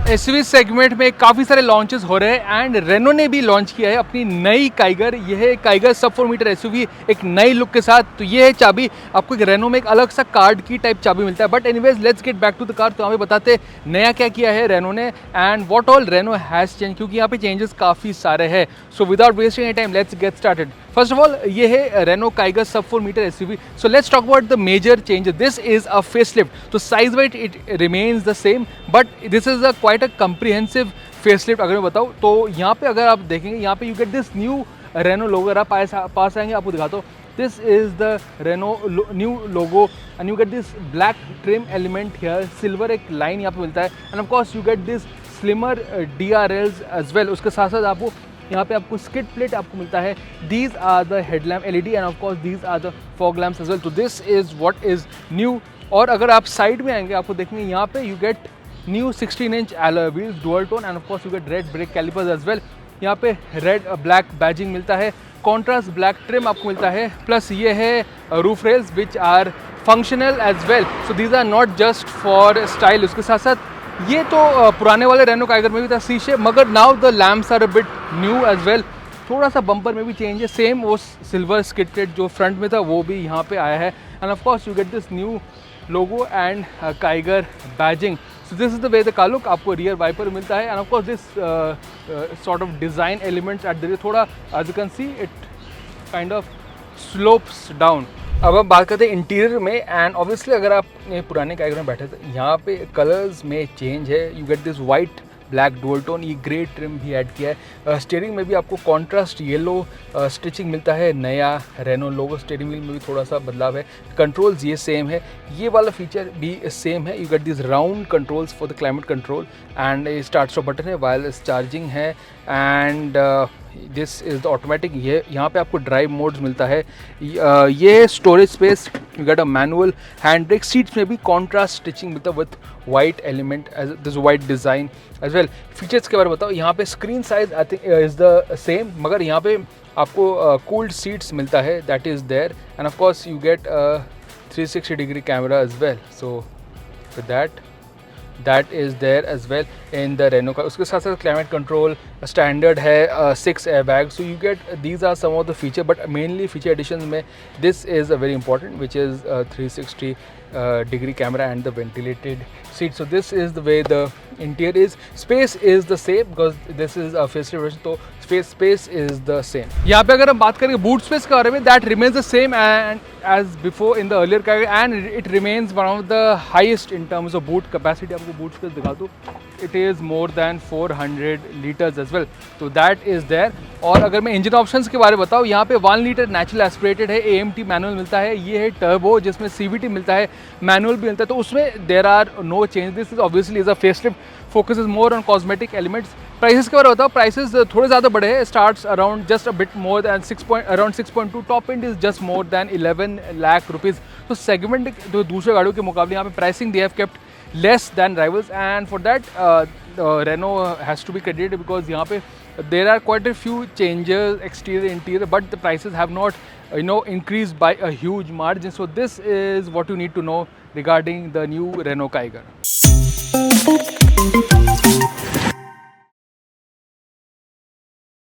SUV segment में काफ़ी सारे लॉन्चेस हो रहे हैं एंड रेनो ने भी लॉन्च किया है अपनी नई काइगर। यह है काइगर सब 4 मीटर एसयूवी एक नई लुक के साथ। तो ये है चाबी, आपको एक रेनो में एक अलग सा कार्ड की टाइप चाबी मिलता है। But anyways let's get back to the car. तो हमें बताते नया क्या किया है रेनो ने and what all Renault has change, क्योंकि यहाँ पे चेंजेस काफ़ी सारे हैं। So without wasting any time let's get started. First of all, ये है रेनो काइगर सब 4 metre SUV. So let's talk about the major changes. This is a facelift. So size wise it remains the same, but this is a quite a comprehensive facelift अगर मैं बताऊँ तो। यहाँ पे अगर आप देखेंगे यहाँ पे you get this new Renault logo. अगर आप पास आएंगे आपको दिखाता हूँ। This is the Renault new logo and you get this black trim element here, silver एक line यहाँ पे मिलता है and of course you get this slimmer DRLs as well। उसके साथ साथ आपको यहाँ पे आपको स्किड प्लेट आपको मिलता है। These are the headlamp LED and of course these are the fog lamps as well. तो this is what is new. और अगर आप साइड में आएंगे आपको देखेंगे यहाँ पे you get new 16 inch alloy wheels dual tone and of course you get red brake calipers as well. यहाँ पे रेड ब्लैक बैजिंग मिलता है, कॉन्ट्रास्ट ब्लैक ट्रिम आपको मिलता है, प्लस ये है roof rails which are functional as well. So these are not just for style. उसके साथ साथ ये तो पुराने वाले रेनो काइगर में भी था शीशे, मगर now the lamps are a bit new as well. थोड़ा सा बम्पर में भी चेंज है, सेम वो सिल्वर स्किड प्लेट जो फ्रंट में था वो भी यहाँ पे आया है and of course you get this new logo and Kiger badging. So this is the way the car look. आपको रियर वाइपर मिलता है and of course this sort of design elements at the थोड़ा as you can see it kind of slopes down. अब हम बात करते हैं interior में एंड ऑब्वियसली अगर आप पुराने काइगर में बैठे थे यहाँ पे कलर्स में चेंज है। You get this white black dual tone, ये ग्रे ट्रिम भी ऐड किया है। स्टीयरिंग में भी आपको कॉन्ट्रास्ट येलो स्टिचिंग मिलता है। नया रेनो लोगो स्टीयरिंग व्हील में भी थोड़ा सा बदलाव है। कंट्रोल्स ये सेम है, ये वाला फीचर भी सेम है। You get this round controls for the climate control and start stop button है, वायरलेस चार्जिंग है and this is the automatic. ये यहाँ पे आपको ड्राइव मोड्स मिलता है। ये storage space, you get a manual hand brake. Seats में भी कॉन्ट्रास्ट स्टिचिंग मिलता है with white element as this white design as well. Features के बारे में बताओ, यहाँ पे screen size I think is the same, मगर यहाँ पे आपको कूल्ड सीट्स मिलता है that is there and of course you get 360 degree camera as well. So that is there as well in the Renault car। उसके साथ साथ climate control standard है, 6 airbag. So you get these are some of the feature, but mainly feature addition में this is a very important which is 360 degree camera and the ventilated seat. So this is the way the interior is. Space is the same because this is a facelift version, तो space is the same. यहाँ पे अगर हम बात करें boot space के बारे में, that remains the same and as before in the earlier car and it remains one of the highest in terms of boot capacity। आपको boot space दिखा दूँ, it is more than 400 liters as well, so that is there। और अगर मैं engine options के बारे में बताऊँ, यहाँ पे 1 लीटर नेचुरल एस्पिरेटेड है, AMT मैनुअल मिलता है। ये है टर्बो जिसमें CVT मिलता है, मैनुअल भी मिलता है, तो उसमें there are no change. This is obviously is a facelift, focus is more on cosmetic elements. Prices के बारे में बताओ, प्राइसेस थोड़े ज़्यादा बड़े हैं, starts around just a bit more than around 6.2, top end is just more than 11 lakh rupees. तो segment जो दूसरे गाड़ियों के मुकाबले यहाँ पे pricing they have kept less than rivals and for that Renault has to be credited because यहाँ पे there are quite a few changes exterior interior, but the prices have not increased by a huge margin। So this is what you need to know regarding the new Renault Kiger।